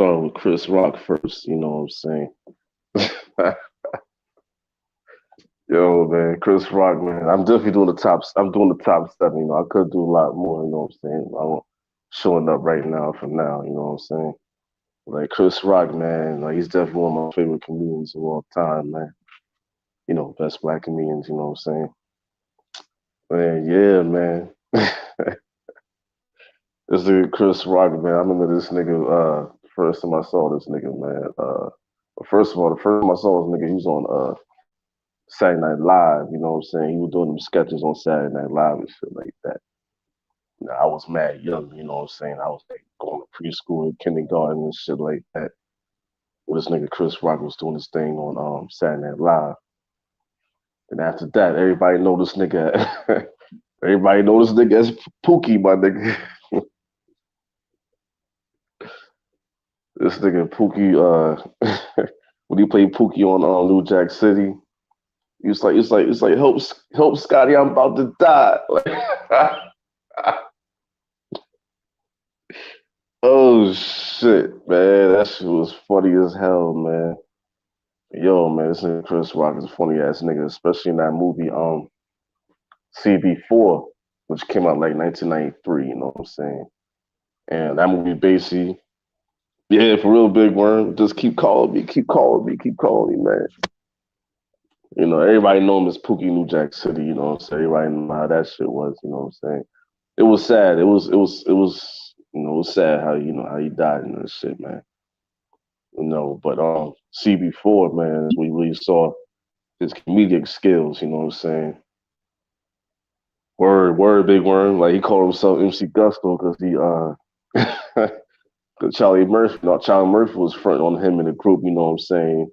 start with Chris Rock first. You know what I'm saying? Yo, man, Chris Rock, man. I'm definitely doing the top. I'm doing the top seven. You know, I could do a lot more. You know what I'm saying? I'm showing up right now for now. You know what I'm saying? Like Chris Rock, man. Like he's definitely one of my favorite comedians of all time, man. You know, best black comedians. You know what I'm saying? Man, yeah, man. This nigga Chris Rock, man. I remember this nigga. First time I saw this nigga, man. First of all, the first time I saw this nigga, he was on Saturday Night Live. You know what I'm saying? He was doing them sketches on Saturday Night Live and shit like that. You know, I was mad young. You know what I'm saying? I was like going to preschool, kindergarten, and shit like that. Well, this nigga Chris Rock was doing his thing on Saturday Night Live, and after that, everybody know this nigga. Everybody know this nigga as Pookie, my nigga. This nigga Pookie, when he played Pookie on New Jack City, he was like, it's like, help, Scotty, I'm about to die. Oh shit, man, that shit was funny as hell, man. Yo, man, this nigga Chris Rock is a funny ass nigga, especially in that movie, CB4, which came out like 1993. You know what I'm saying? And that movie basically, yeah, for real, Big Worm, just keep calling me, keep calling me, keep calling me, man. You know, everybody know him as Pookie New Jack City. You know what I'm saying? Everybody know how that shit was. You know what I'm saying? It was sad. It was. You know, it was sad how how he died and that shit, man. You know, but CB4, man, we really saw his comedic skills. You know what I'm saying? Word, Big Worm. Like he called himself MC Gusto because cause Charlie Murphy. You know, Charlie Murphy was fronting on him in the group. You know what I'm saying?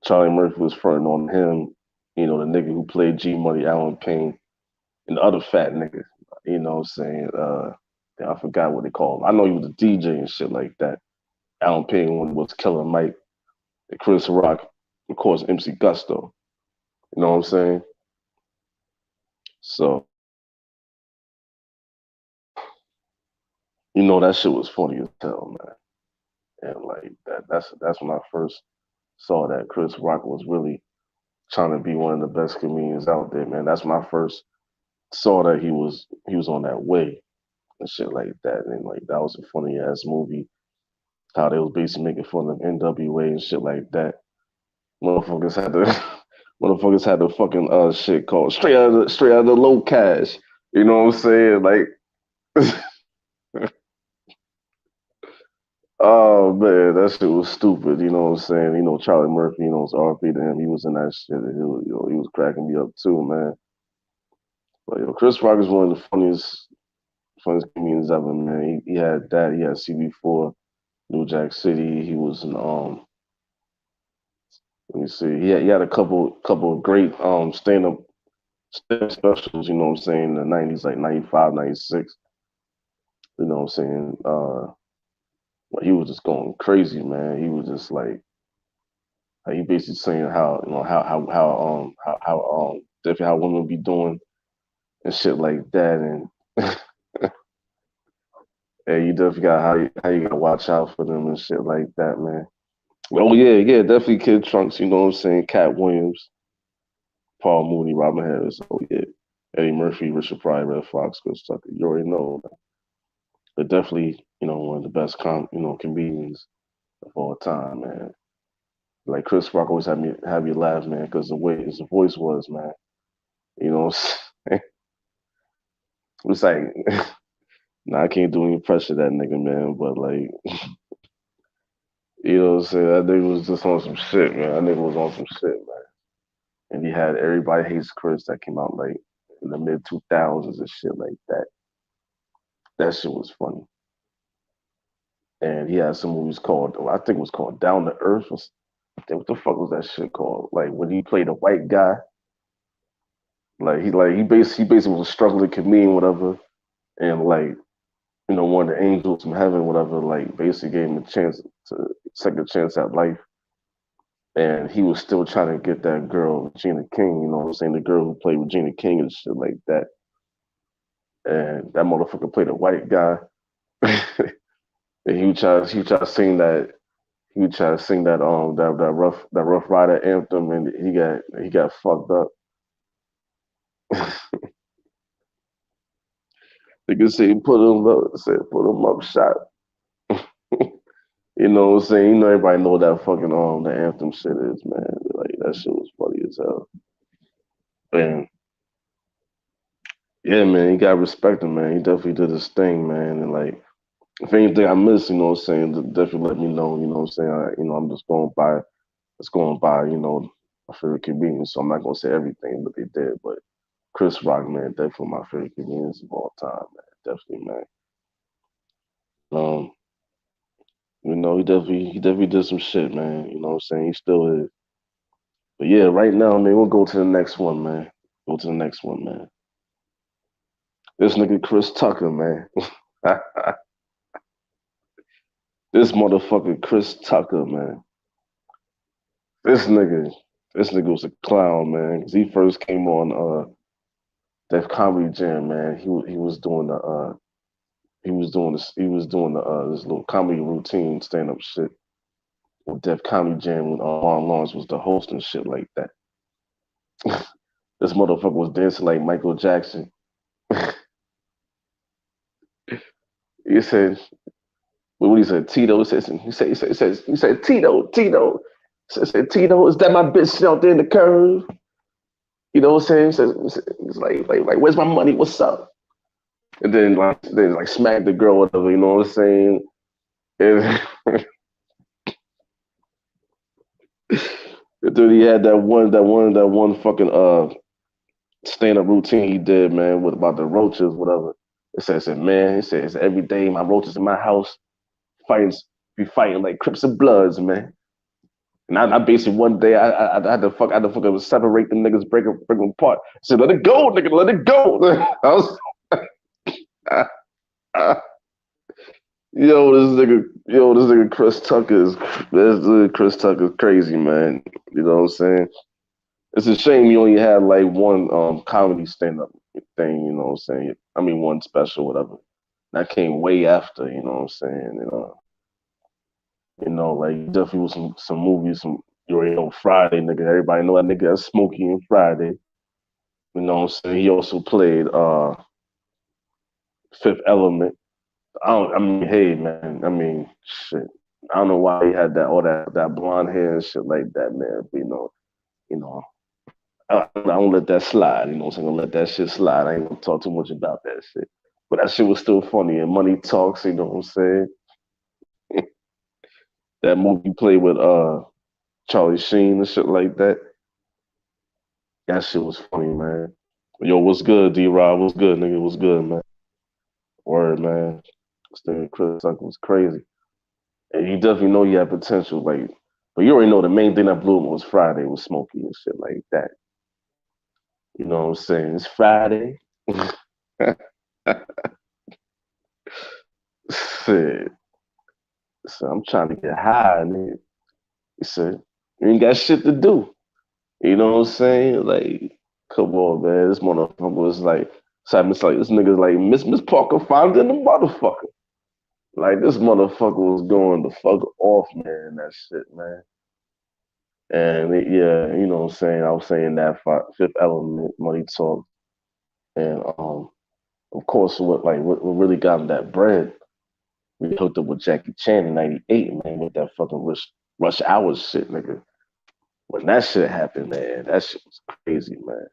Charlie Murphy was fronting on him. You know, the nigga who played G Money, Alan Payne, and the other fat nigga. You know what I'm saying? I forgot what they call him. I know he was a DJ and shit like that. Alan Payne was Killer Mike. And Chris Rock, of course, MC Gusto. You know what I'm saying? So, you know, that shit was funny as hell, man. And like that's when I first saw that Chris Rock was really trying to be one of the best comedians out there, man. That's when I first saw that he was on that way and shit like that. And like that was a funny ass movie. How they was basically making fun of NWA and shit like that. Motherfuckers had to motherfuckers had the fucking shit called straight out of the low cash. You know what I'm saying? Like oh man, that shit was stupid. You know what I'm saying? You know Charlie Murphy. You know it's RP to him. He was in that shit. He was cracking me up too, man. But Chris Rock is one of the funniest comedians ever, man. He had that. He had CB4, New Jack City. He was in let me see. He had a couple of great stand up specials. You know what I'm saying? In the '90s, like '95, '96. You know what I'm saying? But he was just going crazy, man. He was just like he basically saying how definitely how women be doing and shit like that, and yeah, you definitely got how you gotta watch out for them and shit like that, man. Oh yeah, definitely Kid Trunks. You know what I'm saying? Cat Williams, Paul Mooney, Robin Harris. Oh yeah, Eddie Murphy, Richard Pryor, Red Fox, Chris Tucker. You already know. Man. They're definitely one of the best comedians of all time, man. Like Chris Rock always have me laugh, man, because the way his voice was, man. You know, it's like nah, I can't do any pressure that nigga, man. But like, you know what I'm saying? That nigga was just on some shit, man. That nigga was on some shit, man. And he had Everybody Hates Chris that came out like in the mid 2000s and shit like that. That shit was funny. And he had some movies called, I think it was called Down to Earth. What the fuck was that shit called? Like when he played a white guy, he basically was a struggling comedian, whatever, and like one of the angels from heaven, whatever, like basically gave him a chance to second chance at life. And he was still trying to get that girl, Regina King, you know what I'm saying? The girl who played Regina King and shit like that. And that motherfucker played a white guy. And he would try to sing that he would try to sing that Rough Rider anthem, and he got fucked up. They could say put him up shot. You know what I'm saying? You know everybody know that fucking the anthem shit is, man. Like that shit was funny as hell. Man, yeah, man, he got respect him, man. He definitely did his thing, man. And like if anything I missed, you know what I'm saying, definitely let me know, you know what I'm saying? I'm just going by, my favorite comedians, so I'm not gonna say everything that they did, but Chris Rock, man, definitely my favorite comedians of all time, man. Definitely, man. Um, he definitely did some shit, man. You know what I'm saying? He still is. But yeah, right now, man, we'll go to the next one, man. Go to the next one, man. This nigga Chris Tucker, man. This motherfucker Chris Tucker, man. This nigga, this nigga was a clown, man. Cause he first came on Def Comedy Jam, man. He was doing the he was doing the this little comedy routine stand up shit with Def Comedy Jam when Martin Lawrence was the host and shit like that. This motherfucker was dancing like Michael Jackson. He said, what he said, Tito says, he said, Tito. Said, Tito, is that my bitch out there in the curve? You know what I'm saying? He's like, where's my money? What's up? And then like smack the girl, whatever. You know what I'm saying? And, and then he had that one fucking stand up routine he did, man, with about the roaches, whatever. It said, man, it's every day my roaches in my house fighting like Crips and Bloods, man. And I basically one day I had to fucking separate the niggas, break them apart. I said, let it go, nigga, let it go. I was, this nigga Chris Tucker is crazy, man. You know what I'm saying? It's a shame you only had like one comedy stand up thing, you know what I'm saying? I mean one special, whatever. That came way after, you know what I'm saying? Like definitely was some movies, some you already know Friday, nigga. Everybody know that nigga that's Smokey in Friday. You know what I'm saying? He also played Fifth Element. I mean, hey man, I mean shit. I don't know why he had that blonde hair and shit like that, man. But you know, I don't let that slide, you know what I'm saying? I'm gonna let that shit slide. I ain't gonna talk too much about that shit. But that shit was still funny and Money Talks, you know what I'm saying? That movie played with Charlie Sheen and shit like that. That shit was funny, man. Yo, what's good, D Rob? What's good, nigga? What's good, man? Word, man. This Chris Tucker was crazy. And you definitely know you have potential, like, but you already know the main thing that blew him was Friday with Smokey and shit like that. You know what I'm saying? It's Friday. Shit. So I'm trying to get high, nigga. He said, you ain't got shit to do. You know what I'm saying? Like, come on, man. This motherfucker was like, it's like this nigga's like Miss Parker found in the motherfucker. Like this motherfucker was going the fuck off, man. That shit, man. And yeah, you know what I'm saying. I was saying that Fifth Element, Money Talk, and of course, what really got him that bread. We hooked up with Jackie Chan in '98, man, with that fucking rush hour shit, nigga. When that shit happened, man, that shit was crazy, man.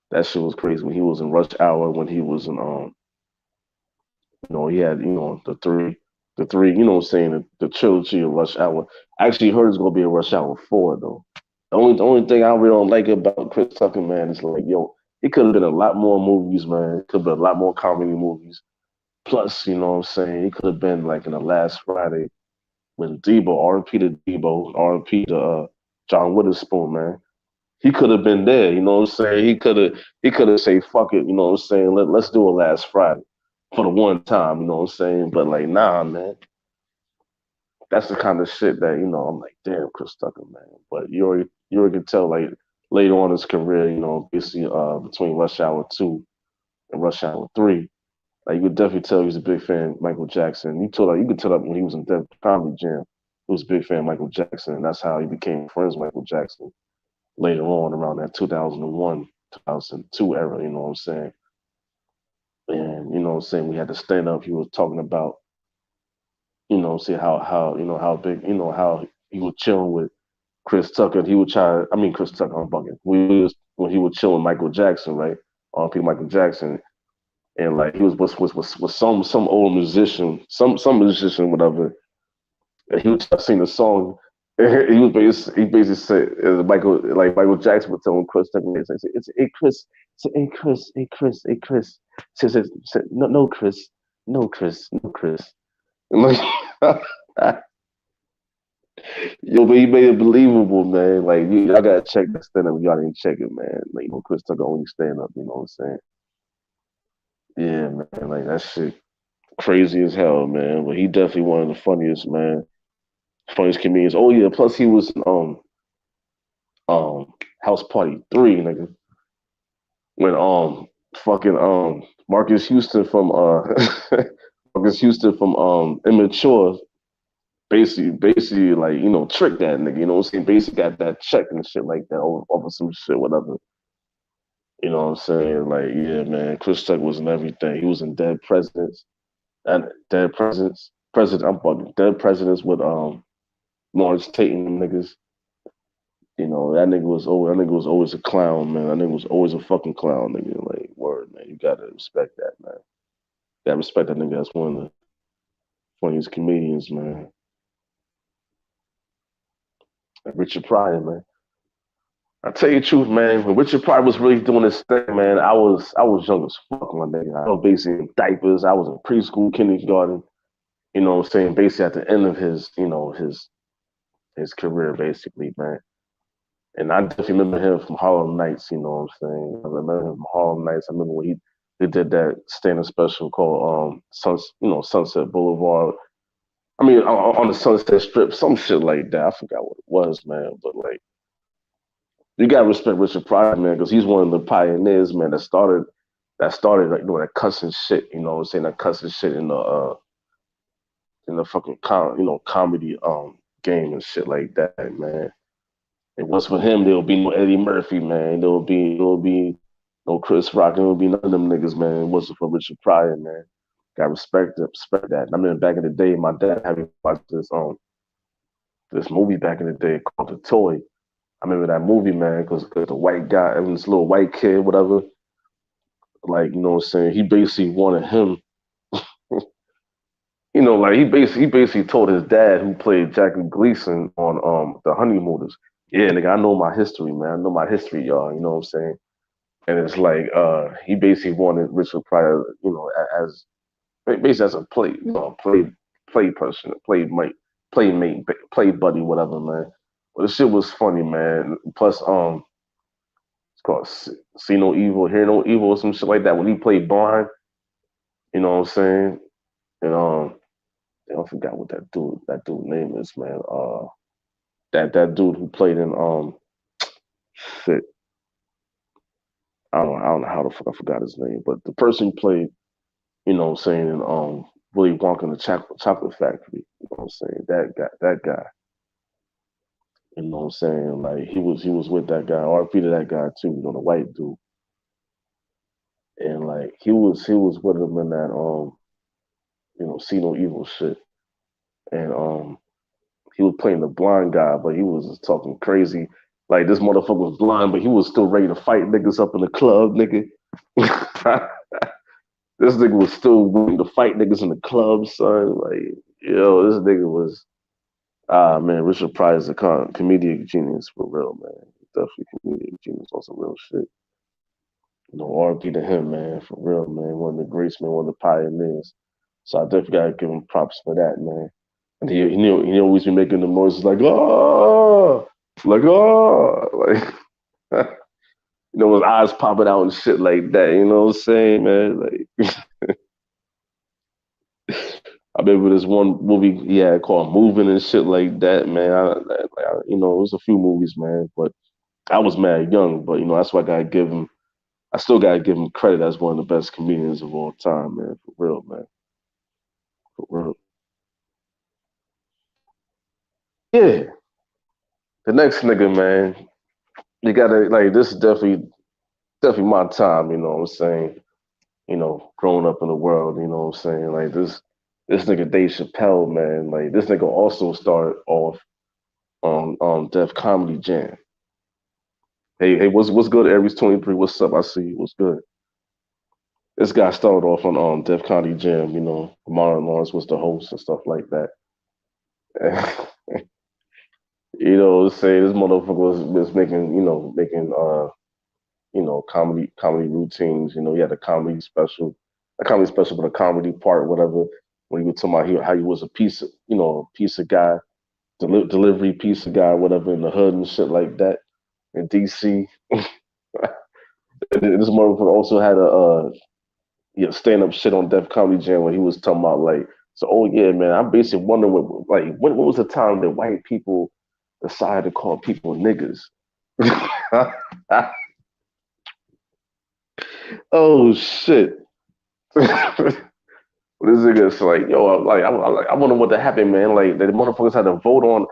That shit was crazy when he was in Rush Hour, when he was in he had the three, you know what I'm saying, the trilogy of Rush Hour. I actually heard it's gonna be a Rush Hour 4 though. The only thing I really don't like about Chris Tucker, man, is like, yo, it could have been a lot more movies, man. It could have been a lot more comedy movies. Plus, you know what I'm saying, he could have been like in the last Friday when Debo, R.P. to Debo, R.P. to John Witherspoon, man. He could have been there, you know what I'm saying? He could have said, fuck it, you know what I'm saying? Let's do it last Friday for the one time, you know what I'm saying? But like, nah, man. That's the kind of shit that, I'm like, damn, Chris Tucker, man. But you already can tell like later on in his career, basically between Rush Hour 2 and Rush Hour 3, Like you could definitely tell he was a big fan of Michael Jackson. You could tell that when he was in Def Comedy Jam, he was a big fan of Michael Jackson, and that's how he became friends with Michael Jackson later on around that 2001, 2002 era. You know what I'm saying? And you know what I'm saying, we had to stand up. He was talking about, see how how big, how he was chilling with Chris Tucker. He would try. I mean, Chris Tucker. I'm bugging. When he was chilling Michael Jackson, right? On P. Michael Jackson, and like he was some old musician, some musician, whatever. And he would try to sing the song. He basically said Michael Jackson would tell him Chris Tucker, it's hey Chris, hey Chris, hey Chris, hey Chris. Said no Chris, no Chris, no Chris. And like yo, but he made it believable, man. Like y'all gotta check that stand up. Y'all didn't check it, man. Like Chris Tucker only stand up. You know what I'm saying? Yeah, man. Like that shit crazy as hell, man. But he definitely one of the funniest, man. Funniest comedians. Oh yeah. Plus he was in, House Party 3, nigga. When fucking Marcus Houston from Marcus Houston from Immature basically like tricked that nigga. You know what I'm saying? Basically got that check and shit like that over some shit, whatever. You know what I'm saying? Like, yeah, man, Chris Tucker was in everything. He was in Dead Presidents and Dead Presidents. I'm bugging. Dead Presidents with Lawrence Tate and them niggas. That nigga was always a clown, man. That nigga was always a fucking clown, nigga. Like, word, man. You gotta respect that, man. You gotta respect that nigga. That's one of the funniest comedians, man. Like Richard Pryor, man. I tell you the truth, man. When Richard Pryor was really doing this thing, man, I was young as fuck, my nigga. I was basically in diapers. I was in preschool, kindergarten. You know what I'm saying? Basically at the end of his career, basically, man. And I definitely remember him from Harlem Nights, you know what I'm saying? I remember him from Harlem Nights. I remember when he did that stand-up special called Sunset Boulevard. I mean, on the Sunset Strip, some shit like that. I forgot what it was, man. But like, you gotta respect Richard Pryor, man, because he's one of the pioneers, man, that started like doing that cussing shit. You know what I'm saying? That cussing shit in the fucking comedy game and shit like that, man. It was for him, there would be no Eddie Murphy, man. There would be no Chris Rock. There would be none of them niggas, man. It wasn't for Richard Pryor, man. Got respect that. I mean, back in the day, my dad had me watch this movie back in the day called The Toy. I remember that movie, man, because the white guy, I mean, this little white kid, whatever, like, you know what I'm saying? He basically wanted him, like he basically told his dad who played Jackie Gleason on The Honeymooners, yeah, nigga, I know my history, man. I know my history, y'all. You know what I'm saying? And it's like he basically wanted Richard Pryor, as basically as a play person, playmate, play buddy, whatever, man. But the shit was funny, man. Plus, it's called See No Evil, Hear No Evil, or some shit like that. When he played blind, you know what I'm saying? And I forgot what that dude name is, man. That dude who played in shit. I don't know how the fuck I forgot his name, but the person who played, what I'm saying, in Willy Wonka and the Chocolate Factory, you know what I'm saying? That guy, you know what I'm saying? Like he was with that guy, RP to that guy too, the white dude. And like he was with him in that See No Evil shit. And he was playing the blind guy, but he was just talking crazy. Like this motherfucker was blind, but he was still ready to fight niggas up in the club, nigga. This nigga was still willing to fight niggas in the club, son. Like, yo, this nigga was man, Richard Pryor is a comedic genius for real, man. Definitely comedic genius on some real shit. R.P. to him, man, for real, man. One of the greats, man, one of the pioneers. So I definitely gotta give him props for that, man. And he always be making the noises like his eyes popping out and shit like that. You know what I'm saying, man? Like I remember this one movie he had called Moving and shit like that, man. It was a few movies, man, but I was mad young, but that's why I gotta give him. I still gotta give him credit as one of the best comedians of all time, man. For real, man. For real. Yeah. The next nigga, man, you gotta like this is definitely my time, you know what I'm saying? Growing up in the world, you know what I'm saying? Like this nigga Dave Chappelle, man, like this nigga also started off on Def Comedy Jam. Hey, what's good, Aries 23? What's up? I see you. What's good? This guy started off on Def Comedy Jam, Martin Lawrence was the host and stuff like that. Say this motherfucker was making, comedy routines. He had a comedy special, but a comedy part, whatever. When he was talking about how he was a piece of, piece of guy, delivery piece of guy, whatever, in the hood and shit like that in DC. This motherfucker also had stand up shit on Def Comedy Jam when he was talking about like, so oh yeah, man, I'm basically wondering what was the time that white people decided to call people niggas? Oh shit. This nigga's like, yo, I wonder what that happened, man. Like, the motherfuckers had to vote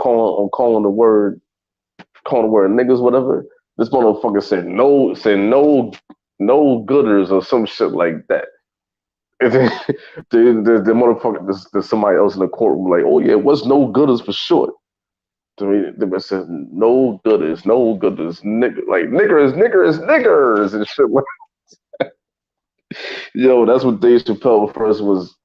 calling the word niggas, whatever. This motherfucker said no gooders or some shit like that. And then the motherfucker, there's somebody else in the courtroom like, oh yeah, what's no gooders for short? To me, they said no gooders, nigga, like niggers and shit like. Yo, that's what Dave Chappelle first was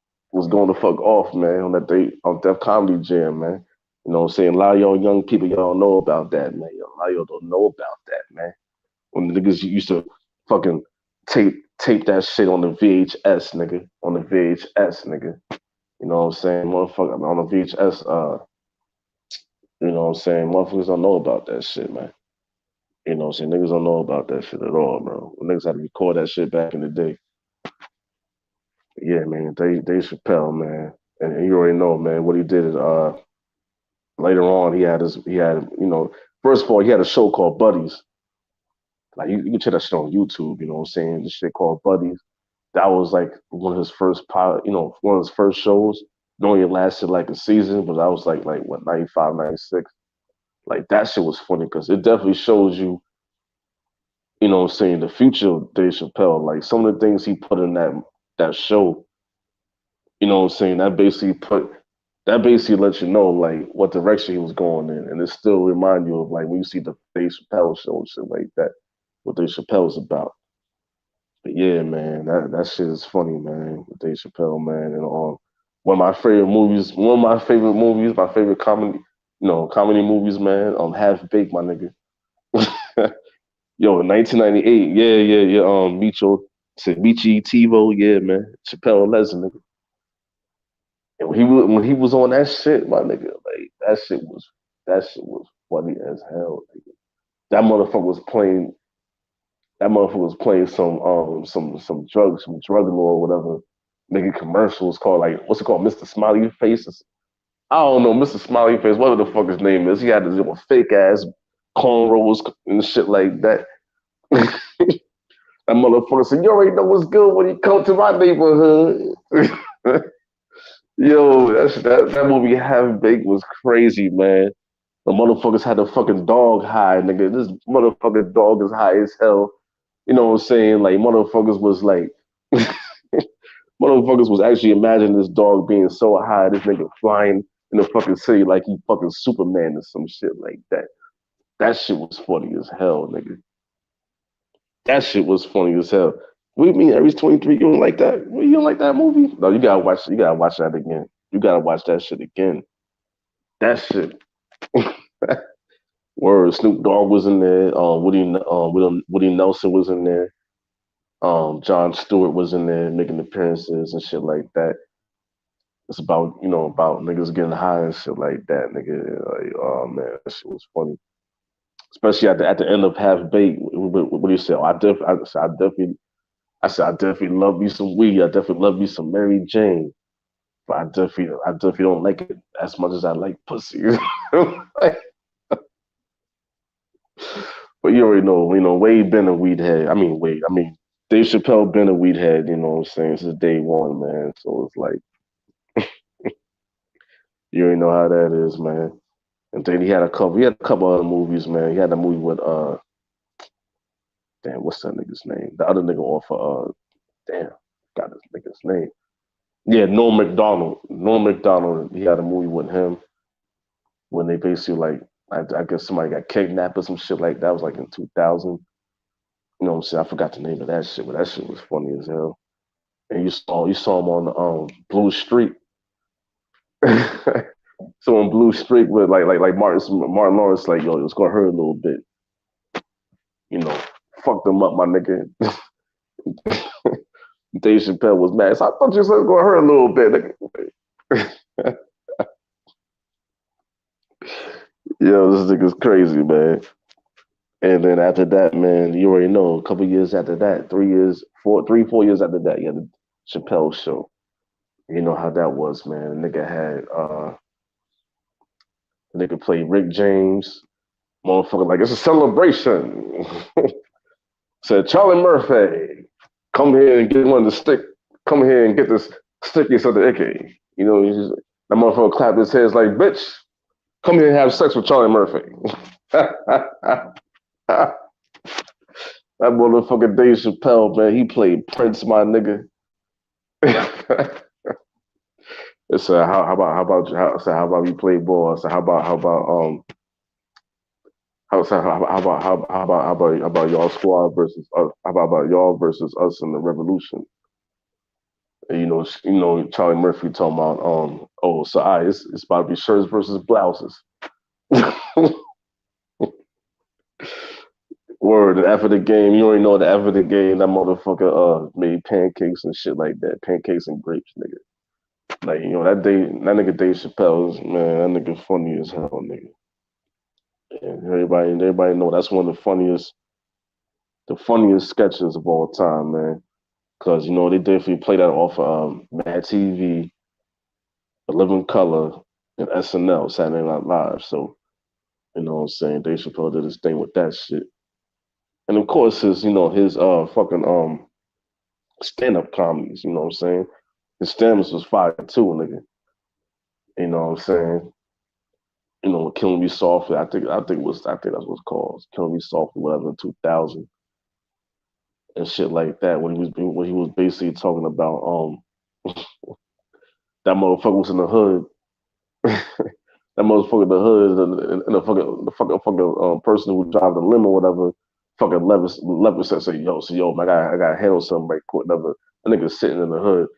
going to fuck off, man, on that day on Def Comedy Jam, man. You know what I'm saying? A lot of y'all young people, y'all know about that, man. A lot of y'all don't know about that, man. When the niggas used to fucking tape that shit on the VHS, nigga. On the VHS, nigga. You know what I'm saying? Motherfucker on the VHS, you know what I'm saying? Motherfuckers don't know about that shit, man. You know what I'm saying? Niggas don't know about that shit at all, bro. Niggas had to record that shit back in the day. Yeah, man, Dave Chappelle, man, and you already know, man, what he did is later on first of all he had a show called Buddies. Like you can check that shit on YouTube. You know what I'm saying? This shit called Buddies. That was like one of his first pilot, one of his first shows. It only lasted like a season, but that was like what 95, 96. Like that shit was funny because it definitely shows you, you know what I'm saying, the future of Dave Chappelle. Like some of the things he put in that show, you know what I'm saying, that basically lets you know like what direction he was going in. And it still remind you of like when you see the Dave Chappelle show and shit like that, what Dave Chappelle's about. But yeah, man, that shit is funny, man. With Dave Chappelle, man, and my favorite comedy, comedy movies, man. Half Baked, my nigga. Yo, in 1998, yeah. Micho said Michi Tivo, yeah, man. Chappelle Lesson, nigga. And when he was on that shit, my nigga, like that shit was funny as hell, nigga. That motherfucker was playing some drugs, some drug lord, whatever, making commercials called like what's it called, Mr. Smiley Faces. I don't know, Mr. Smiley Face, whatever the fuck his name is. He had this fake ass cornrows and shit like that. That motherfucker said, "You already know what's good when you come to my neighborhood." Yo, that movie Half Baked was crazy, man. The motherfuckers had a fucking dog high, nigga. This motherfucking dog is high as hell. You know what I'm saying? Like motherfuckers was like motherfuckers was actually imagining this dog being so high, this nigga flying in the fucking city like he fucking Superman or some shit like that. That shit was funny as hell, nigga. That shit was funny as hell. We mean Aries 23, you don't like that? You don't like that movie? No, you gotta watch that again. You gotta watch that shit again. That shit. Word, Snoop Dogg was in there. Woody Nelson was in there. John Stewart was in there making appearances and shit like that. It's about niggas getting high and shit like that, nigga. Like, oh man, that shit was funny. Especially at the end of Half Baked, what do you say? Oh, I definitely love me some weed. I definitely love me some Mary Jane. But I definitely don't like it as much as I like pussy. Like, But you know, Wade been a weed head. I mean, Wade. I mean, Dave Chappelle been a weed head. You know what I'm saying? Since day one, man. So it's like you already know how that is, man. And then he had a couple. He had a couple other movies, man. He had a movie with damn, what's that nigga's name? The other nigga off of damn, got this nigga's name. Yeah, Norm Macdonald. Norm Macdonald. He had a movie with him when they basically like I guess somebody got kidnapped or some shit like that. It was like in 2000. You know what I'm saying? I forgot the name of that shit, but that shit was funny as hell. And you saw him on Blue Street. So on Blue Street with like Martin Lawrence, like, yo, it's gonna hurt a little bit. You know, fuck them up, my nigga. Dave Chappelle was mad. So I thought you said it was gonna hurt a little bit, nigga. Yo, this nigga's crazy, man. And then after that, man, you already know. A couple years after that, 3 years, 4 years after that, you had the Chappelle show. You know how that was, man. The nigga played Rick James. Motherfucker, like, it's a celebration. Said, Charlie Murphy, come here and get one of the stick. Come here and get this sticky so the icky. You know, that motherfucker clapped his hands like, bitch, come here and have sex with Charlie Murphy. That motherfucker Dave Chappelle, man, he played Prince, my nigga. It's how about you play ball? So how about y'all squad versus how about y'all versus us in the revolution? And, Charlie Murphy talking about oh, so it's about to be shirts versus blouses. Word. And after the game, you already know that after the game, that motherfucker made pancakes and shit like that, pancakes and grapes, nigga. Like, that nigga Dave Chappelle, man, that nigga funny as hell, nigga. And everybody know that's one of the funniest sketches of all time, man. Cause they definitely play that off of Mad TV, Living Color, and SNL, Saturday Night Live. So, you know what I'm saying? Dave Chappelle did his thing with that shit. And of course his fucking stand up comedies, you know what I'm saying? His stand-ups was fire too, nigga. You know what I'm saying? Killing Me Softly. I think that's what it's called. Killing Me Softly, whatever, in 2000 and shit like that. When he was basically talking about that motherfucker was in the hood. That motherfucker in the hood and the fucking person who drive the limo or whatever. Fucking Levis said, yo, man, I gotta handle something right quick. Whatever. That nigga sitting in the hood.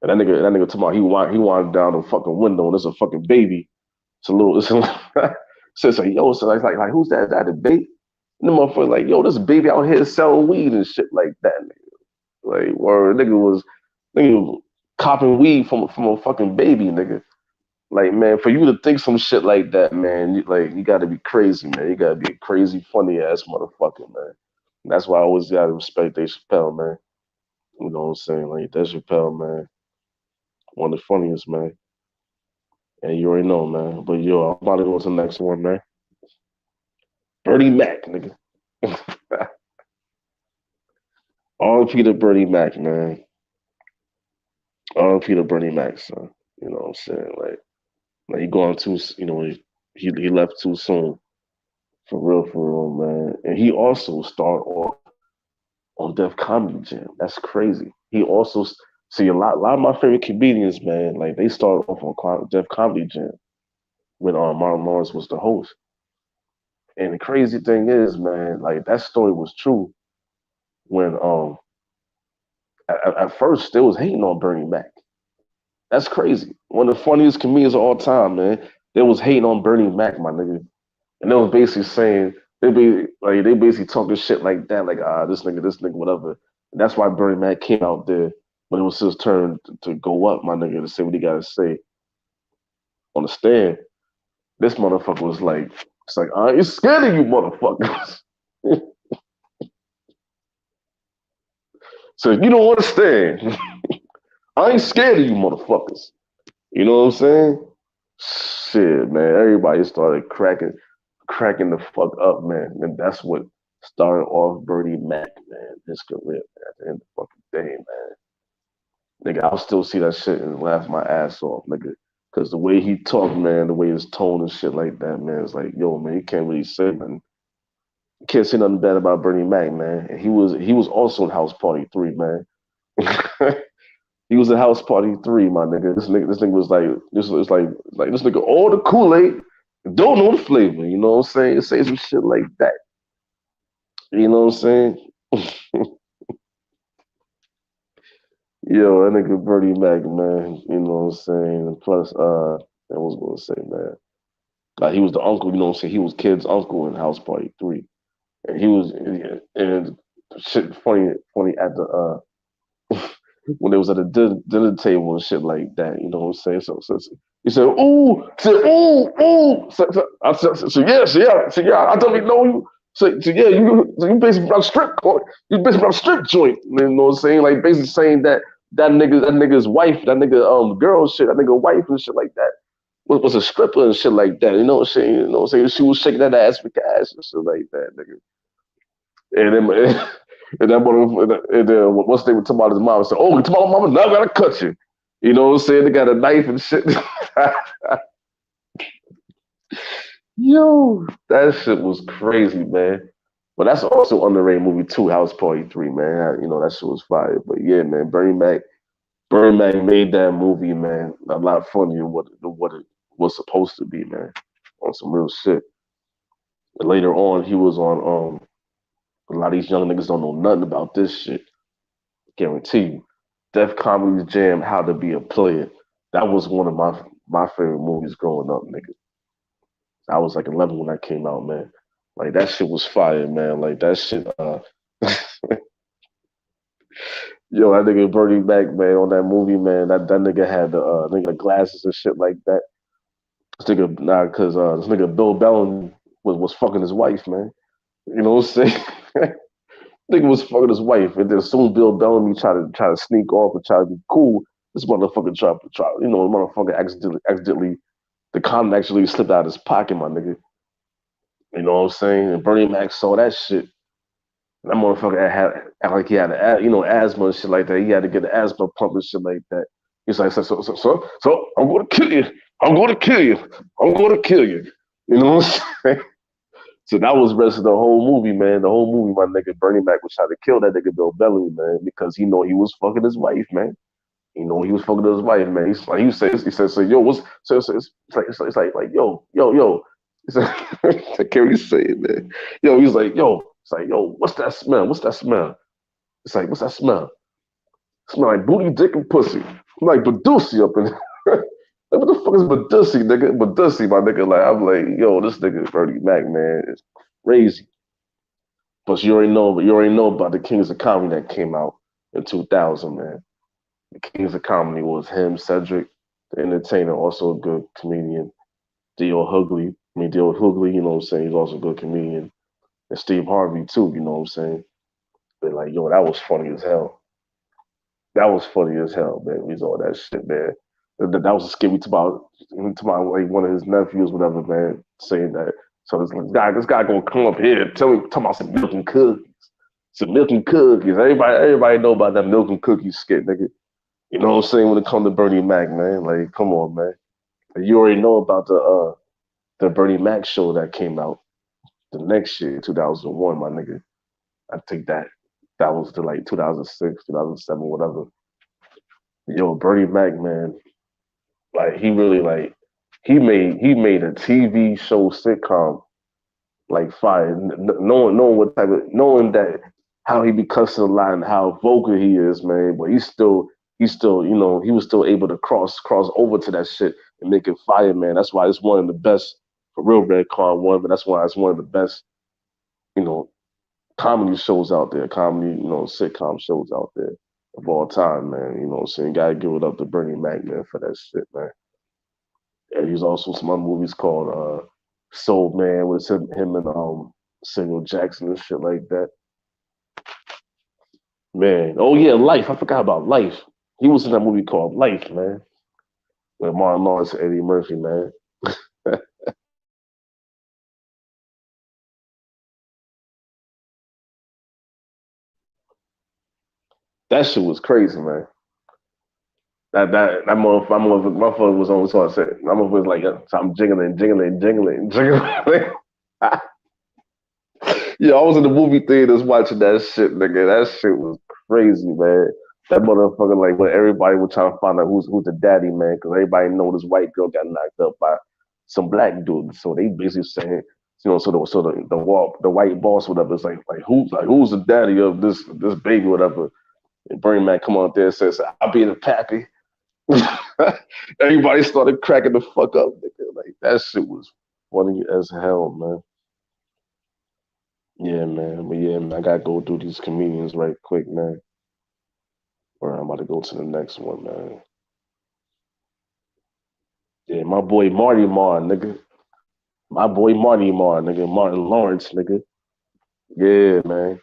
And that nigga talking about he wandered down the fucking window and there's a fucking baby. It's a little says like, yo, so like who's that? Is that a baby? And the motherfucker like, yo, this baby out here selling weed and shit like that, nigga. Like, word, nigga copping weed from a fucking baby, nigga. Like, man, for you to think some shit like that, man, you gotta be crazy, man. You gotta be a crazy, funny ass motherfucker, man. And that's why I always gotta respect Dave Chappelle, man. You know what I'm saying? Like, Dave Chappelle, man, one of the funniest, man. And you already know, man. But yo, I'm about to go to the next one, man. Bernie Mac, nigga. All Peter Bernie Mac, man. All Peter Bernie Mac, son. You know what I'm saying? Like he going too, he left too soon. For real, man. And he also started off on Def Comedy Jam. That's crazy. He also see a lot of my favorite comedians, man. Like they started off on Def Comedy Jam when Martin Lawrence was the host. And the crazy thing is, man, like that story was true when at first they was hating on Bernie Mac. That's crazy. One of the funniest comedians of all time, man. They was hating on Bernie Mac, my nigga. And they was basically saying they basically talking shit like that, like this nigga, whatever. And that's why Bernie Mac came out there when it was his turn to go up, my nigga, to say what he gotta say on the stand. This motherfucker was like, it's like, I ain't scared of you motherfuckers. So if you don't understand, I ain't scared of you motherfuckers. You know what I'm saying? Shit, man. Everybody started cracking the fuck up, man. And that's what started off Bernie Mac, man, his career, man, at the end of the fucking day, man. Nigga, I'll still see that shit and laugh my ass off, nigga. Cause the way he talked, man, the way his tone and shit like that, man, it's like, yo, man, you can't really say, man. You can't say nothing bad about Bernie Mac, man. And he was also in House Party 3, man. He was in House Party 3, my nigga. This nigga was like this was like this nigga all the Kool-Aid, don't know the flavor, you know what I'm saying? Say some shit like that. You know what I'm saying? Yo, that nigga Bernie Mac, man. You know what I'm saying? And plus, I was gonna say, man. Like he was the uncle, you know what I'm saying? He was Kid's uncle in House Party 3. And he was and shit funny at the when they was at the dinner table and shit like that, you know what I'm saying? So he said, ooh, ooh. So, yeah, I don't even know you. So yeah, you basically about strip court. You basically about strip joint. You know what I'm saying? Like basically saying that nigga's wife, that nigga girl shit, that nigga wife and shit like that was a stripper and shit like that. You know what I'm saying? You know what I'm saying? She was shaking that ass for cash and shit like that, nigga. And then and that motherfucker, and then once they were talking about his mom, I said, "Oh, tomorrow, mama, now I gotta cut you." You know what I'm saying? They got a knife and shit. Yo, that shit was crazy, man. But that's also underrated movie too, House Party 3, man. You know, that shit was fire. But yeah, man, Bernie Mac made that movie, man, a lot funnier than what it was supposed to be, man. On some real shit. And later on, he was on a lot of these young niggas don't know nothing about this shit. Guarantee you. Def Comedy's Jam, How to Be a Player. That was one of my favorite movies growing up, nigga. I was like 11 when that came out, man. Like that shit was fire, man. Like that shit. Yo, that nigga Bernie Mac, man, on that movie, man. That nigga had the nigga glasses and shit like that. This nigga, nah, cause this nigga Bill Bellamy was fucking his wife, man. You know what I'm saying? Nigga was fucking his wife, and then soon Bill Bellamy try to sneak off and try to be cool. This motherfucker try, the motherfucker accidentally the condom actually slipped out of his pocket, my nigga. You know what I'm saying? And Bernie Mac saw that shit. That motherfucker had like he had asthma and shit like that. He had to get an asthma pump and shit like that. He's like, so I'm gonna kill you. I'm gonna kill you. I'm gonna kill you. You know what I'm saying? So that was the rest of the whole movie, man. The whole movie, my nigga Bernie Mac was trying to kill that nigga Bill Bellamy, man, because he know he was fucking his wife, man. You know he was fucking his wife, man. He's like he said, so yo, what's so it's like yo. He said, I can't really say it, man. Yo, he's like, yo, it's like, yo, what's that smell? What's that smell? It's like, what's that smell? Smell like booty, dick, and pussy. I'm like Badusi up in there. Like, what the fuck is Badusi, nigga? Badusi, my nigga. Like, I'm like, yo, this nigga Bernie Mac, man, is crazy. But you already know about the Kings of Comedy that came out in 2000, man. The Kings of Comedy was him, Cedric, the entertainer, also a good comedian. D.L. Hughley, you know what I'm saying? He's also a good comedian. And Steve Harvey, too, you know what I'm saying? But, like, yo, that was funny as hell. That was funny as hell, man. We saw that shit, man. That was a scary to my like one of his nephews, whatever, man, saying that. So this guy gonna come up here and tell me about some milk and cookies. Some milk and cookies. Everybody know about that milk and cookies skit, nigga. You know what I'm saying? When it comes to Bernie Mac, man. Like, come on, man. You already know about the Bernie Mac show that came out the next year, 2001, my nigga. I think that was to like 2006, 2007, whatever. Yo, Bernie Mac, man, like he really like he made a TV show sitcom like fire, knowing what type of knowing that how he be cussing a lot and how vocal he is, man. But he's still he was still able to cross over to that shit and make it fire, man. That's why it's one of the best for real Red Con one, but that's why it's one of the best you know comedy shows out there, comedy sitcom shows out there of all time, man. You know what I'm saying? Gotta give it up to Bernie Mac, man, for that shit, man. And he's also some other movies called Soul Man with him and Samuel Jackson and shit like that. Man, oh yeah, Life. I forgot about Life. He was in that movie called Life, man, with Martin Lawrence and Eddie Murphy, man. That shit was crazy, man. That motherfucker was on. So I said, my motherfucker was like, so I'm jingling. Yeah, I was in the movie theaters watching that shit, nigga. That shit was crazy, man. That motherfucker, like, when everybody was trying to find out who's the daddy, man, because everybody know this white girl got knocked up by some black dude. So they basically saying, the white boss, whatever, is like who's the daddy of this baby, whatever. And Bernie Mac come on there and says, I'll be the pappy. Everybody started cracking the fuck up, nigga. Like that shit was funny as hell, man. Yeah, man. But yeah, man, I gotta go through these comedians right quick, man. Or I'm about to go to the next one, man. Yeah, my boy Marty Marr, nigga. My boy Marty Marr, nigga. Martin Lawrence, nigga. Yeah, man.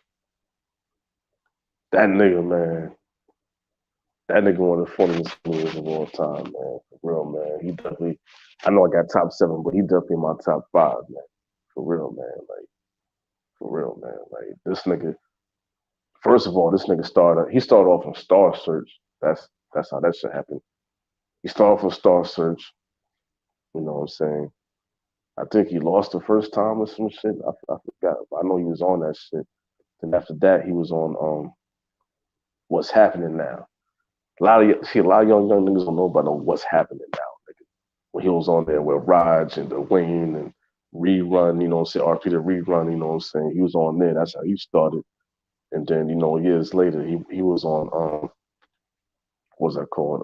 That nigga, man. That nigga one of the funniest comedians of all time, man. For real, man. He definitely. I know I got top seven, but he definitely in my top five, man. For real, man. Like for real, man. Like this nigga. First of all, this nigga started. He started off on Star Search. That's how that shit happened. He started off on Star Search. You know what I'm saying? I think he lost the first time or some shit. I forgot. I know he was on that shit. Then after that, he was on What's Happening Now. A lot of young niggas don't know about What's Happening Now. Nigga. When he was on there with Raj and Dwayne and Rerun, you know what I'm saying? RP the Rerun, you know what I'm saying? He was on there. That's how he started. And then, years later, he was on what's that called?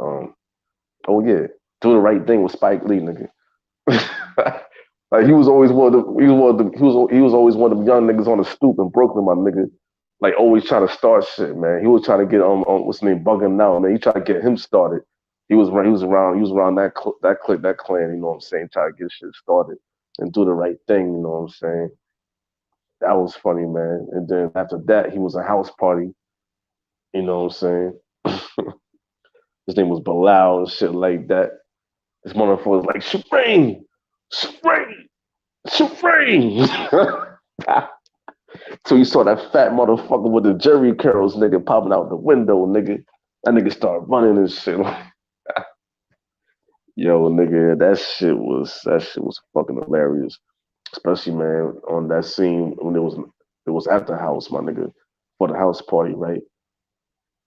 Oh yeah, Do the Right Thing with Spike Lee, nigga. Like he was always one of the he was always one of them young niggas on the stoop in Brooklyn, my nigga. Like always trying to start shit, man. He was trying to get what's his name, bugging now, man. He tried to get him started. He was around that clan, you know what I'm saying, trying to get shit started and do the right thing, you know what I'm saying. That was funny, man. And then after that, he was a house party, you know what I'm saying. His name was Bilal and shit like that. This motherfucker was like, Supreme, Supreme, Supreme. So you saw that fat motherfucker with the Jerry curls, nigga, popping out the window, nigga. That nigga started running and shit. Yo, nigga, that shit was fucking hilarious. Especially, man, on that scene when it was at the house, my nigga, for the house party, right?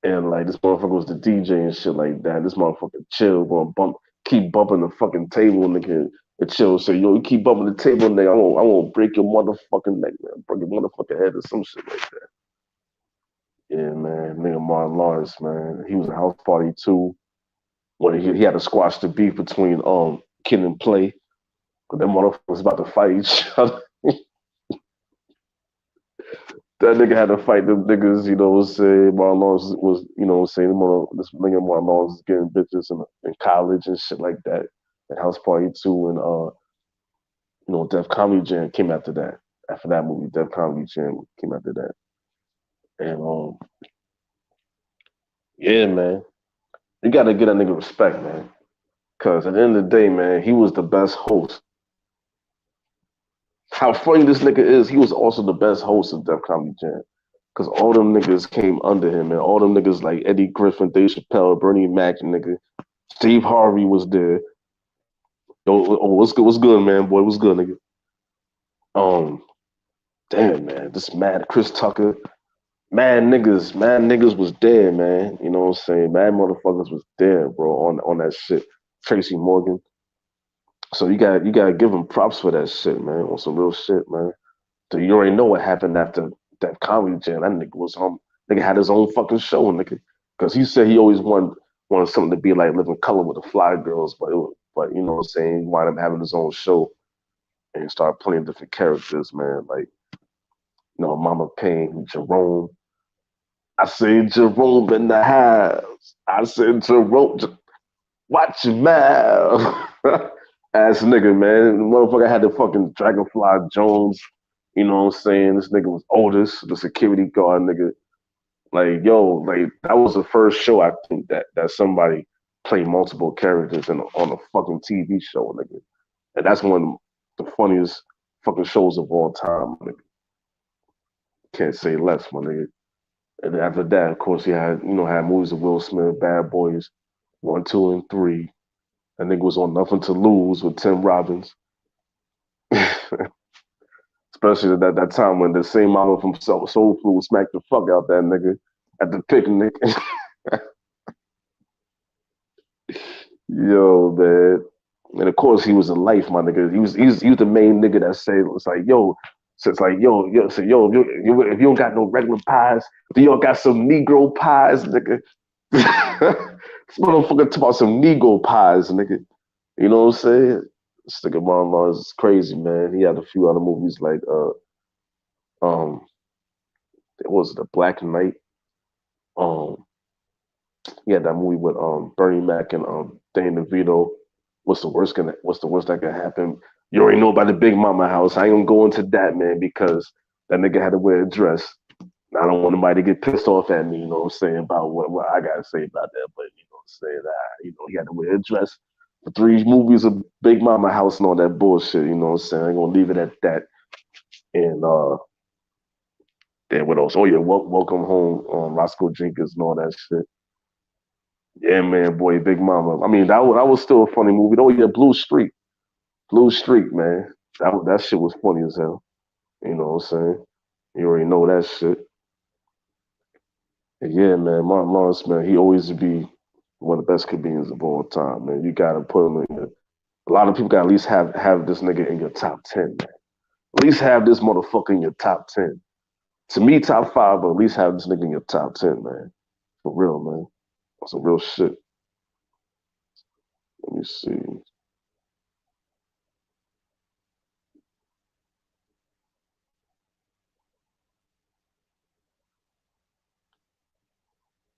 And like this motherfucker was the DJ and shit like that. This motherfucker chill, gonna keep bumping the fucking table, nigga. And chill, say, yo, you keep bumping the table, nigga. I won't break your motherfucking neck, man. Break your motherfucking head or some shit like that. Yeah, man. Nigga Martin Lawrence, man. He was a house party too. When he had to squash the beef between Kid and Play. But them motherfuckers was about to fight each other. That nigga had to fight them niggas, you know what I'm saying? Martin Lawrence was, you know what I'm saying? This nigga Martin Lawrence was getting bitches in college and shit like that. And House Party 2 and Def Comedy Jam came after that. After that movie, Def Comedy Jam came after that. And yeah, man. You gotta get that nigga respect, man. Cause at the end of the day, man, he was the best host. How funny this nigga is, he was also the best host of Def Comedy Jam. Cause all them niggas came under him, and all them niggas like Eddie Griffin, Dave Chappelle, Bernie Mac, nigga. Steve Harvey was there. Yo, what's good? What's good, man? Boy, what's good, nigga? Um, damn, man, this mad Chris Tucker, mad niggas was there, man. You know what I'm saying? Mad motherfuckers was there, bro, on that shit. Tracy Morgan. So you gotta give him props for that shit, man. On some real shit, man. So you already know what happened after that comedy jam. That nigga was nigga had his own fucking show, nigga. Because he said he always wanted something to be like Living Color with the Fly Girls, but you know what I'm saying, he wound up having his own show and started playing different characters, man. Like, Mama Payne, Jerome. I said Jerome in the house. I said Jerome, watch your mouth. Ass nigga, man. The motherfucker had the fucking Dragonfly Jones. You know what I'm saying? This nigga was Otis, the security guard nigga. Like, yo, like that was the first show I think that somebody played multiple characters on a fucking TV show, nigga. And that's one of the funniest fucking shows of all time, nigga. Can't say less, my nigga. And then after that, of course, he had movies of Will Smith, Bad Boys, 1, 2, and 3. That nigga was on Nothing to Lose with Tim Robbins. Especially that time when the same model from Soul Food smacked the fuck out that nigga at the picnic. Yo, man. And of course he was a life, my nigga. He was the main nigga that said it's like, yo, so it's like, yo, so yo, if you don't got no regular pies, do y'all got some Negro pies, nigga? This motherfucker talk about some Negro pies, nigga. You know what I'm saying? This nigga Marlon is crazy, man. He had a few other movies like um it was The Black Knight. Um he had that movie with Bernie Mac and Danny DeVito. What's the worst that can happen? You already know about the Big Mama house. I ain't gonna go into that, man, because that nigga had to wear a dress. I don't want nobody to get pissed off at me, you know what I'm saying, about what I gotta say about that. But you know what I'm saying, he had to wear a dress for 3 movies of Big Mama house and all that bullshit, you know what I'm saying? I'm gonna leave it at that. And then what else? Oh yeah, Welcome Home, Roscoe Jenkins and all that shit. Yeah, man, boy, Big Mama. I mean, that was still a funny movie. Oh yeah, Blue Streak. Blue Streak, man. That shit was funny as hell. You know what I'm saying? You already know that shit. And yeah, man, Martin Lawrence, man, he always be one of the best comedians of all time, man. You gotta put him in your, a lot of people gotta at least have this nigga in your top 10, man. At least have this motherfucker in your top 10. To me, top 5, but at least have this nigga in your top 10, man. For real, man. That's some real shit. Let me see.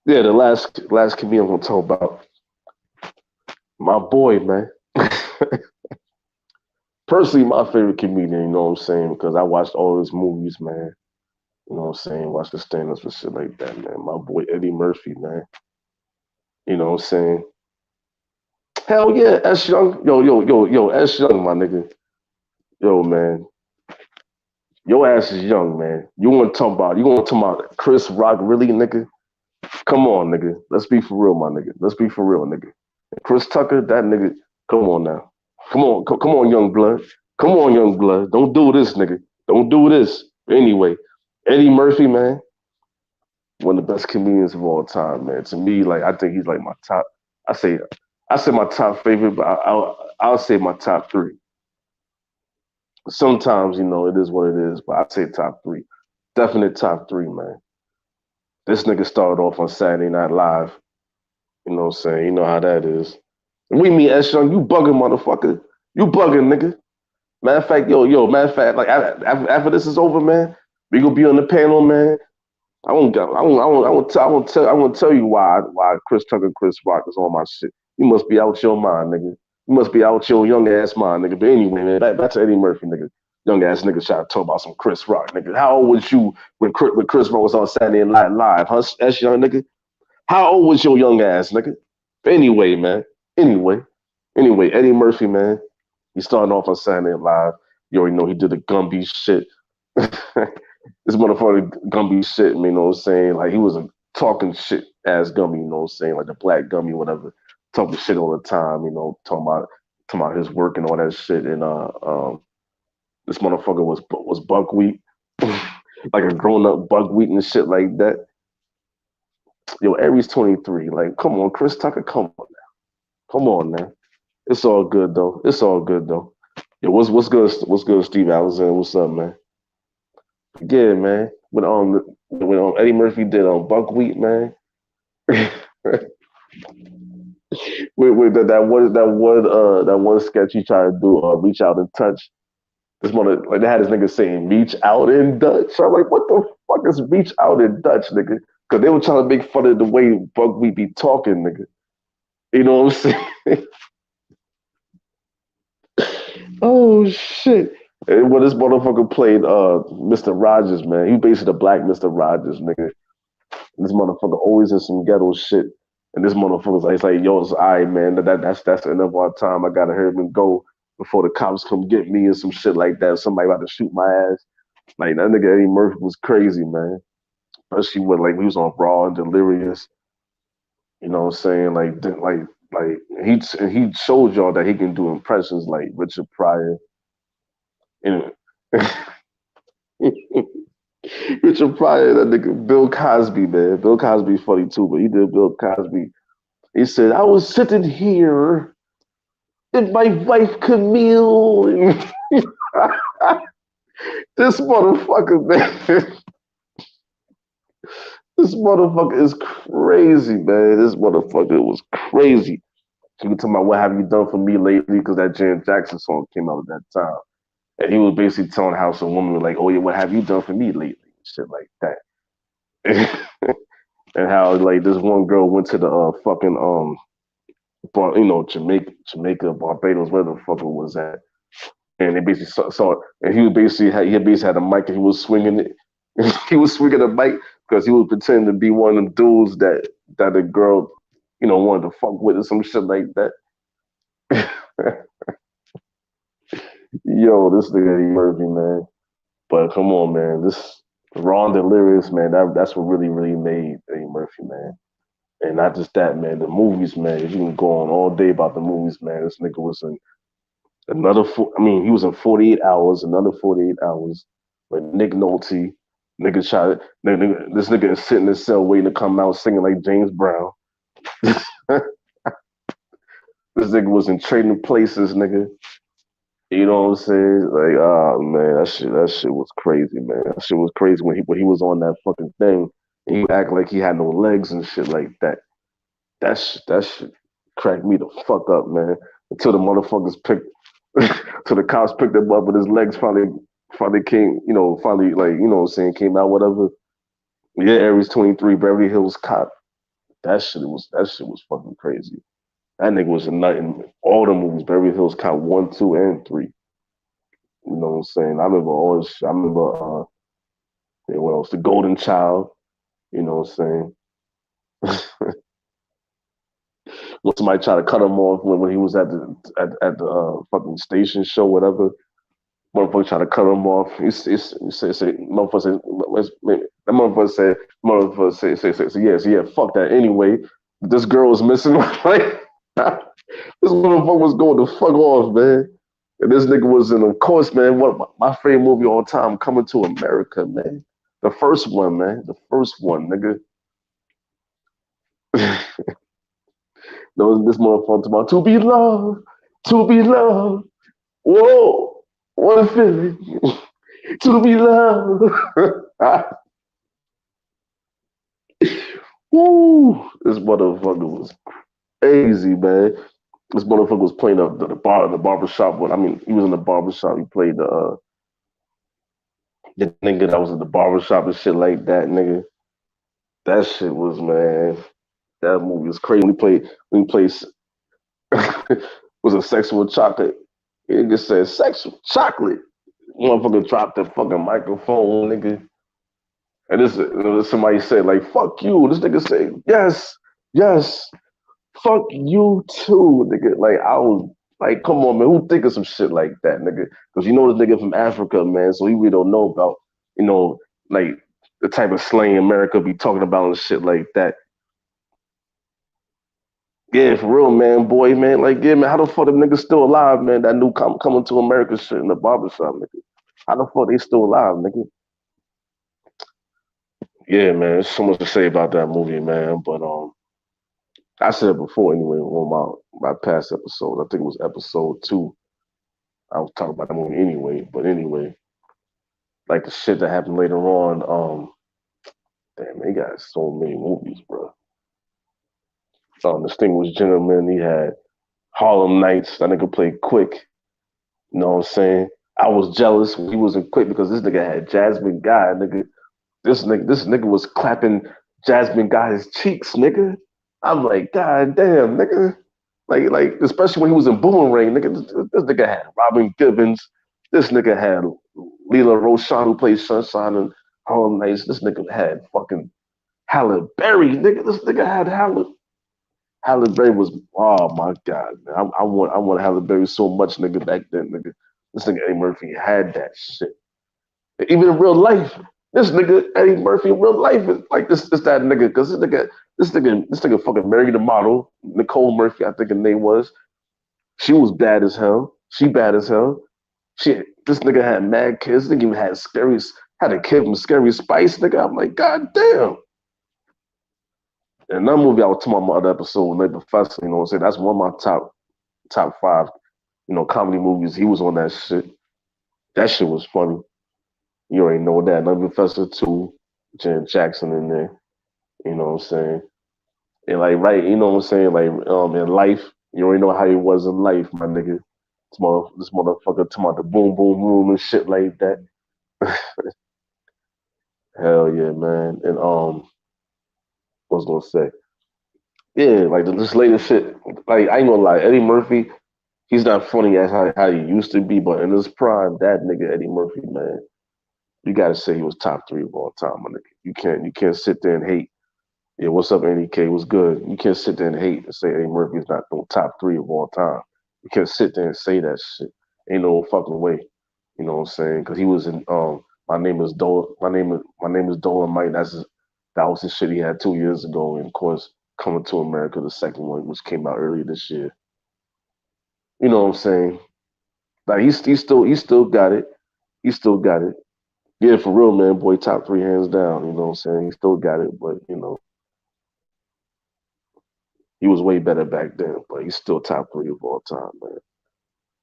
Yeah, the last comedian I'm gonna talk about, my boy, man. Personally, my favorite comedian, you know what I'm saying? Because I watched all his movies, man. You know what I'm saying? Watch the stand-ups and shit like that, man. My boy Eddie Murphy, man. You know what I'm saying? Hell yeah, S Young. Yo, S Young, my nigga. Yo, man. Your ass is young, man. You want to talk about Chris Rock, really, nigga? Come on, nigga. Let's be for real, my nigga. Let's be for real, nigga. Chris Tucker, that nigga. Come on now. Come on, young blood. Come on, young blood. Don't do this, nigga. Don't do this. Anyway, Eddie Murphy, man, one of the best comedians of all time, man. To me, like I think he's like my top. I say, I say my top favorite, but I'll say my top 3. Sometimes, it is what it is, but I'd say top 3. Definite top 3, man. This nigga started off on Saturday Night Live. You know what I'm saying? You know how that is. We meet S Young, you bugging motherfucker. You bugging, nigga. Matter of fact, matter of fact, like after this is over, man, we gonna be on the panel, man. I won't tell you why Chris Tucker, Chris Rock is on my shit. You must be out your mind, nigga. You must be out your young ass mind, nigga. But anyway, man, back to Eddie Murphy, nigga. Young ass nigga trying to talk about some Chris Rock, nigga. How old was you when Chris Rock was on Saturday Night Live, huh? S young nigga. How old was your young ass, nigga? Anyway, man. Anyway, Eddie Murphy, man. He started off on Saturday Night Live. You already know he did the Gumby shit. This motherfucker Gumby shit, you know what I'm saying? Like he was a talking shit ass Gumby, you know what I'm saying? Like the black Gumby, whatever. Talking shit all the time, talking about his work and all that shit. And this motherfucker was buckwheat, like a grown up buckwheat and shit like that. Yo, Aries 23. Like, come on, Chris Tucker, come on now. Come on now. It's all good though. It's all good though. Yo, what's good? What's good, Steve Alexander? What's up, man? Yeah, man. When Eddie Murphy did Buckwheat, man. with that one sketch he tried to do, reach out and touch. This mother like they had this nigga saying reach out in Dutch. So I'm like, what the fuck is reach out in Dutch, nigga? Because they were trying to make fun of the way Buckwheat be talking, nigga. You know what I'm saying? Oh shit. And when this motherfucker played Mr. Rogers, man, he basically the black Mr. Rogers, nigga. And this motherfucker always in some ghetto shit. And this motherfucker's like, it's like, yo, it's all right, man. That's the end of our time. I gotta hurry and go before the cops come get me and some shit like that. Somebody about to shoot my ass. Like that nigga Eddie Murphy was crazy, man. especially with like he was on Raw and Delirious. You know what I'm saying? Like he showed y'all that he can do impressions like Richard Pryor. And Richard Pryor, that nigga Bill Cosby, man. Bill Cosby's funny too, but he did Bill Cosby. He said, "I was sitting here and my wife Camille." This motherfucker, man. This motherfucker is crazy, man. This motherfucker was crazy. She was talking about what have you done for me lately because that Janet Jackson song came out at that time. And he was basically telling how some woman was like, "Oh yeah, what have you done for me lately?" Shit like that. And how like this one girl went to the fucking Jamaica, Barbados, where the fuck it was at, and they basically saw it, and he was basically he basically had a mic and he was swinging it. He was swinging the mic because he was pretending to be one of them dudes that the girl, wanted to fuck with or some shit like that. Yo, this nigga Eddie Murphy, man. But come on, man, this Raw and Delirious, man. That's what really, really made Eddie Murphy, man. And not just that, man. The movies, man. You can go on all day about the movies, man. This nigga was in another. He was in 48 Hours. Another 48 Hours with Nick Nolte. This nigga is sitting in the cell waiting to come out singing like James Brown. This nigga was in Trading Places, nigga. You know what I'm saying? Like, oh man, that shit was crazy, man. That shit was crazy when he was on that fucking thing and he act like he had no legs and shit like that. That shit cracked me the fuck up, man. Until the motherfuckers picked, till the cops picked him up and his legs finally came, finally like what I'm saying, came out whatever. Yeah, Aries 23, Beverly Hills Cop. That shit was fucking crazy. That nigga was a nut in all the movies, Beverly Hills Cop 1, 2, and 3. You know what I'm saying? I remember all this shit. I remember what else? The Golden Child. You know what I'm saying? When somebody tried to cut him off when he was at the fucking station show, whatever. Motherfucker tried to cut him off. He said, motherfucker said, that motherfucker said, yes, yeah, fuck that. Anyway, this girl was missing. Like, this motherfucker was going to fuck off, man. And this nigga was in, of course, man, what my favorite movie all time, Coming to America, man. The first one, man. The first one, nigga. This motherfucker talking about to be loved. Whoa, what a feeling. To be loved. Woo, this motherfucker was crazy, man. This motherfucker was playing the barbershop. He was in the barbershop. He played the nigga that was in the barbershop and shit like that, nigga. That shit was, man. That movie was crazy. When he played was a sexual chocolate. He nigga said sexual chocolate. Motherfucker dropped the fucking microphone, nigga. And somebody said like, "Fuck you." This nigga said, "Yes, yes, fuck you too, nigga." Like I was like, come on, man, who think of some shit like that, nigga? Because this nigga from Africa, man, so he really don't know about, like the type of slang America be talking about and shit like that. Yeah, for real, man, boy, man. Like, yeah, man, how the fuck them niggas still alive, man? That new Coming to America shit in the barbershop, nigga. How the fuck they still alive, nigga? Yeah, man, there's so much to say about that movie, man. But I said it before anyway on my past episode. I think it was episode 2. I was talking about that movie anyway. But anyway, like the shit that happened later on, damn, they got so many movies, bro. Distinguished Gentleman, he had Harlem Nights, that nigga played Quick. You know what I'm saying? I was jealous when he wasn't Quick because this nigga had Jasmine Guy, nigga. This nigga was clapping Jasmine Guy's cheeks, nigga. I'm like, God damn, nigga. Like, especially when he was in Boomerang, nigga. This nigga had Robin Gibbons. This nigga had Leela Roshan, who played Sunshine and Harlem Nights. This nigga had fucking Halle Berry, nigga. This nigga had Halle Berry was, oh my God, man. I want Halle Berry so much, nigga, back then, nigga. This nigga Eddie Murphy had that shit. Even in real life, This nigga Eddie Murphy in real life is like this that nigga because this nigga fucking married a model, Nicole Murphy, I think her name was. She was bad as hell. She bad as hell. Shit, this nigga had mad kids. This nigga even had a kid from Scary Spice. Nigga, I'm like, God damn. And that movie I was talking about my other episode with Nate Professor. You know what I'm saying? That's one of my top five, comedy movies. He was on that shit. That shit was funny. You already know that. Nate Professor 2, Jen Jackson in there. You know what I'm saying? And like right, you know what I'm saying? Like in life, you already know how he was in life, my nigga. This motherfucker talking about the boom boom room and shit like that. Hell yeah, man. And what was I gonna say? Yeah, like this latest shit. Like I ain't gonna lie, Eddie Murphy, he's not funny as how he used to be, but in his prime, that nigga Eddie Murphy, man, you gotta say he was top three of all time, my nigga. You can't sit there and hate. Yeah, what's up, Andy K? What's good? You can't sit there and hate and say Eddie Murphy's not no top three of all time. You can't sit there and say that shit. Ain't no fucking way. You know what I'm saying? Because he was in my name is Dolomite. That was the shit he had 2 years ago, and of course, Coming to America, the second one, which came out earlier this year. You know what I'm saying? Like he still got it. He still got it. Yeah, for real, man. Boy, top three hands down. You know what I'm saying? He still got it, but he was way better back then. But he's still top three of all time, man.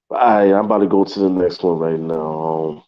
But I'm about to go to the next one right now.